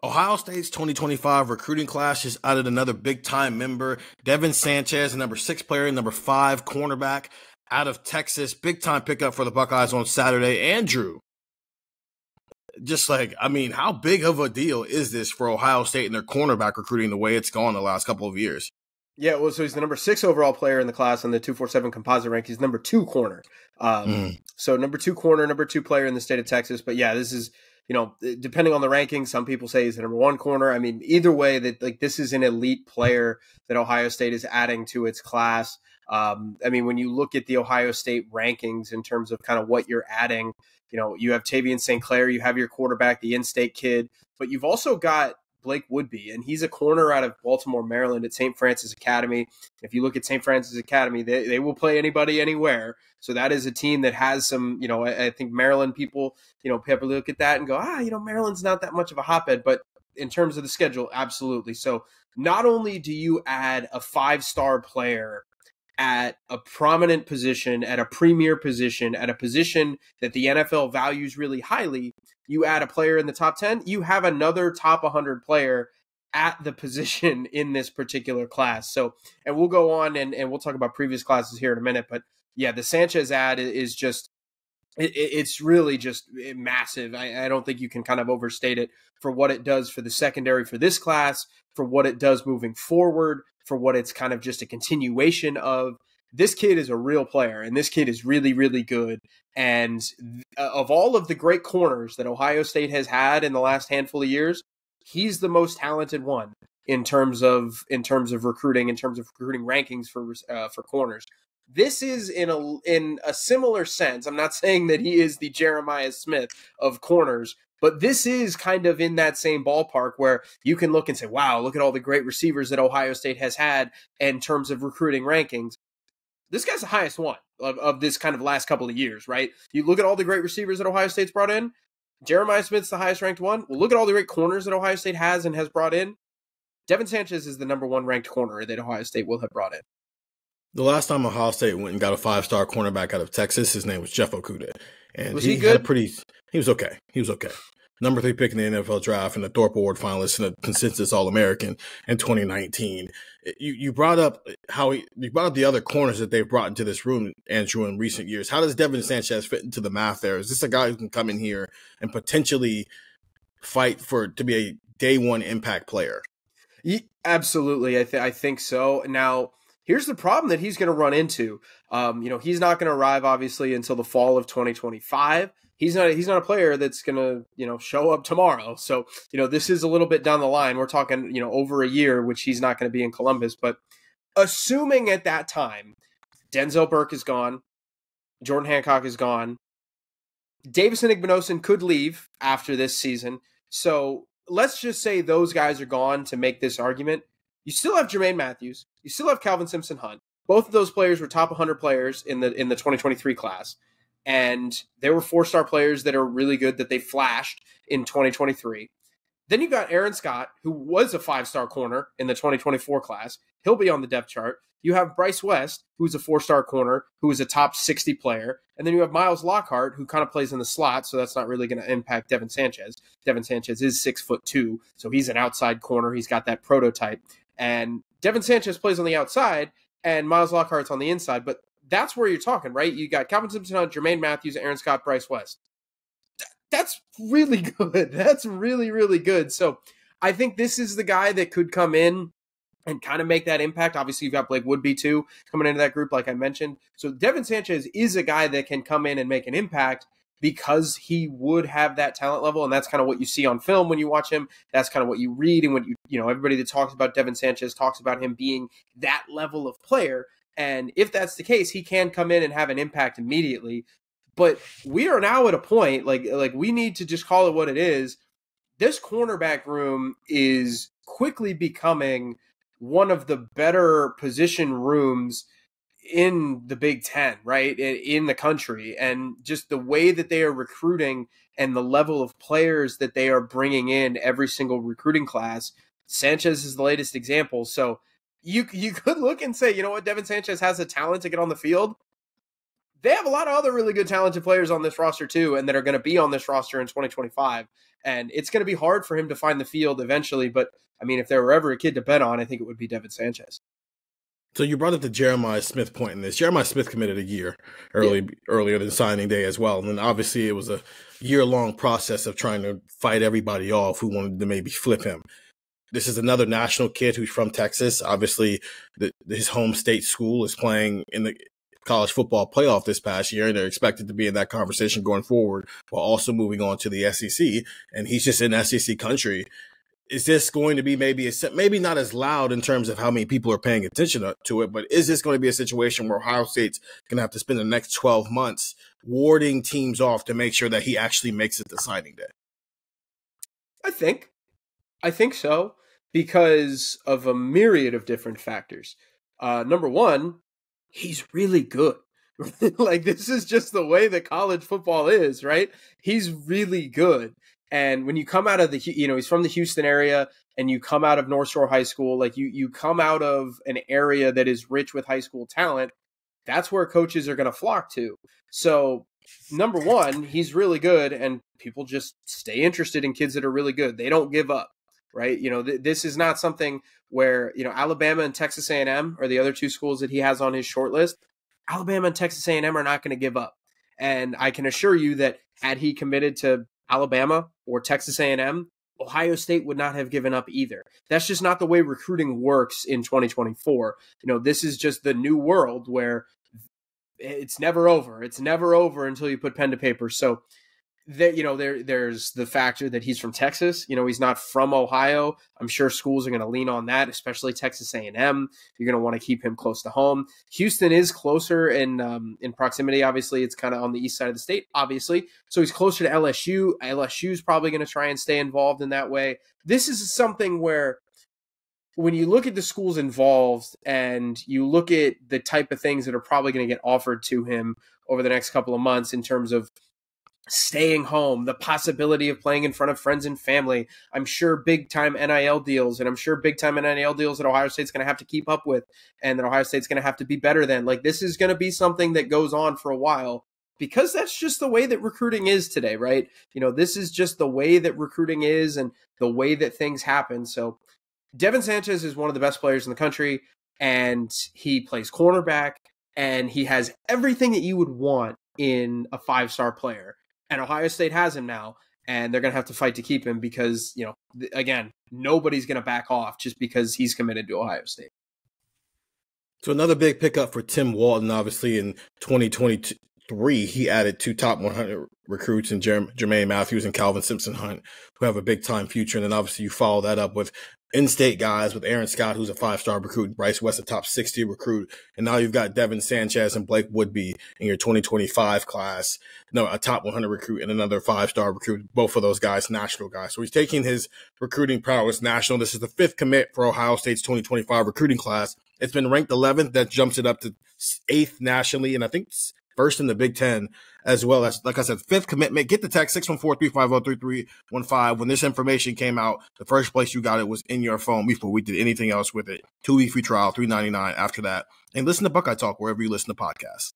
Ohio State's 2025 recruiting class just added another big-time member, Devin Sanchez, number 6 player, number 5 cornerback out of Texas. Big-time pickup for the Buckeyes on Saturday. Andrew, just like, I mean, how big of a deal is this for Ohio State and their cornerback recruiting the way it's gone the last couple of years? Yeah, well, so he's the number 6 overall player in the class on the 247 composite rank. He's number 2 corner. So number 2 corner, number 2 player in the state of Texas. But yeah, this is, depending on the rankings, some people say he's the number 1 corner. I mean, either way, that like this is an elite player that Ohio State is adding to its class. I mean, when you look at the Ohio State rankings in terms of kind of what you're adding, you have Tavian St. Clair, you have your quarterback, the in-state kid, but you've also got Blake Woodby, and he's a corner out of Baltimore, Maryland at St. Francis Academy. If you look at St. Francis Academy, they will play anybody anywhere. So that is a team that has some, I think Maryland people look at that and go, Maryland's not that much of a hotbed, but in terms of the schedule, absolutely. So not only do you add a 5-star player at a prominent position, at a premier position, at a position that the NFL values really highly, you add a player in the top 10, you have another top 100 player at the position in this particular class. So, and we'll go on and we'll talk about previous classes here in a minute, but yeah, the Sanchez ad is just, it's really just massive. I don't think you can kind of overstate it for what it does for the secondary for this class, for what it does moving forward, for what it's kind of just a continuation of. This kid is a real player, and this kid is really, really good. And of all of the great corners that Ohio State has had in the last handful of years, he's the most talented one in terms of recruiting, rankings for corners. This is in a similar sense. I'm not saying that he is the Jeremiah Smith of corners, but this is kind of in that same ballpark where you can look and say, wow, look at all the great receivers that Ohio State has had in terms of recruiting rankings. This guy's the highest one of this kind of last couple of years, right? You look at all the great receivers that Ohio State's brought in. Jeremiah Smith's the highest ranked one. Well, look at all the great corners that Ohio State has and has brought in. Devin Sanchez is the number 1 ranked corner that Ohio State will have brought in. The last time Ohio State went and got a 5-star cornerback out of Texas, his name was Jeff Okudah. And was he good? He was okay. Number 3 pick in the NFL draft and a Thorpe Award finalist and a consensus All-American in 2019. You brought up the other corners that they've brought into this room, Andrew, in recent years. How does Devin Sanchez fit into the math there? Is this a guy who can come in here and potentially fight to be a day 1 impact player? Absolutely. I think so. Now, here's the problem that he's going to run into. He's not going to arrive, obviously, until the fall of 2025. He's not a player that's going to, show up tomorrow. So, this is a little bit down the line. We're talking, over a year, which he's not going to be in Columbus. But assuming at that time, Denzel Burke is gone, Jordan Hancock is gone, Davison Igbinosun could leave after this season. So let's just say those guys are gone to make this argument. You still have Jermaine Matthews. You still have Calvin Simpson-Hunt. Both of those players were top 100 players in the 2023 class. And there were 4-star players that are really good that they flashed in 2023. Then you got Aaron Scott, who was a 5-star corner in the 2024 class. He'll be on the depth chart. You have Bryce West, who's a 4-star corner, who is a top 60 player. And then you have Miles Lockhart, who kind of plays in the slot, so that's not really going to impact Devin Sanchez. Devin Sanchez is 6'2", so he's an outside corner. He's got that prototype. And Devin Sanchez plays on the outside, and Miles Lockhart's on the inside. But that's where you're talking, right? You got Calvin Simpson-Hunt, Jermaine Matthews, Aaron Scott, Bryce West. That's really good. That's really, really good. So I think this is the guy that could come in and kind of make that impact. Obviously, you've got Blake Woodby, too, coming into that group, like I mentioned. So Devin Sanchez is a guy that can come in and make an impact because he would have that talent level, and that's kind of what you see on film when you watch him. That's kind of what you read, and when everybody that talks about Devin Sanchez talks about him being that level of player. And if that's the case, he can come in and have an impact immediately. But we are now at a point, like we need to just call it what it is. This cornerback room is quickly becoming one of the better position rooms in the Big Ten, right, in the country. And just the way that they are recruiting and the level of players that they are bringing in every single recruiting class, Sanchez is the latest example. So you could look and say, you know what, Devin Sanchez has the talent to get on the field. they have a lot of other really good talented players on this roster too, and that are going to be on this roster in 2025. And it's going to be hard for him to find the field eventually. But I mean, if there were ever a kid to bet on, I think it would be Devin Sanchez. So you brought up the Jeremiah Smith point in this. Jeremiah Smith committed a year earlier than signing day as well. And then obviously it was a year-long process of trying to fight everybody off who wanted to maybe flip him. This is another national kid who's from Texas. Obviously, his home state school is playing in the college football playoff this past year, and they're expected to be in that conversation going forward while also moving on to the SEC. And he's just in SEC country. Is this going to be maybe not as loud in terms of how many people are paying attention to it, but is this going to be a situation where Ohio State's going to have to spend the next 12 months warding teams off to make sure that he actually makes it to signing day? I think so, because of a myriad of different factors. Number one, he's really good. Like, this is just the way that college football is, right? He's really good. And when you come out of he's from the Houston area, and you come out of North Shore High School, like you come out of an area that is rich with high school talent, that's where coaches are going to flock to. So number one, he's really good, and people just stay interested in kids that are really good. They don't give up, right? This is not something where, Alabama and Texas A&M are the other two schools that he has on his short list. Alabama and Texas A&M are not going to give up. And I can assure you that had he committed to Alabama or Texas A&M, Ohio State would not have given up either. That's just not the way recruiting works in 2024. This is just the new world where it's never over. It's never over until you put pen to paper. So that, there's the factor that he's from Texas. He's not from Ohio. I'm sure schools are going to lean on that, especially Texas A&M. You're going to want to keep him close to home. Houston is closer in proximity. Obviously, it's kind of on the east side of the state, obviously. So he's closer to LSU. LSU is probably going to try and stay involved in that way. This is something where, when you look at the schools involved and you look at the type of things that are probably going to get offered to him over the next couple of months in terms of staying home, the possibility of playing in front of friends and family, I'm sure big-time NIL deals, and I'm sure big-time NIL deals that Ohio State's going to have to keep up with, and that Ohio State's going to have to be better than. Like, this is going to be something that goes on for a while, because that's just the way that recruiting is today, right? This is just the way that recruiting is and the way that things happen. So Devin Sanchez is one of the best players in the country, and he plays cornerback, and he has everything that you would want in a five-star player. And Ohio State has him now, and they're going to have to fight to keep him because, again, nobody's going to back off just because he's committed to Ohio State. So another big pickup for Tim Walton, obviously, in 2023, he added two top 100 recruits in Jermaine Matthews and Calvin Simpson-Hunt, who have a big-time future. And then obviously you follow that up with in-state guys, with Aaron Scott, who's a five-star recruit, Bryce West, a top 60 recruit. And now you've got Devin Sanchez and Blake Woodby in your 2025 class. No, a top 100 recruit and another five-star recruit, both of those guys, national guys. So he's taking his recruiting prowess national. This is the fifth commit for Ohio State's 2025 recruiting class. It's been ranked 11th. That jumps it up to 8th nationally, and I think first in the Big Ten as well. That's, like I said, fifth commitment. Get the text 614-350-3315. When this information came out, the first place you got it was in your phone before we did anything else with it. 2-week free trial, $3.99 after that. And listen to Buckeye Talk wherever you listen to podcasts.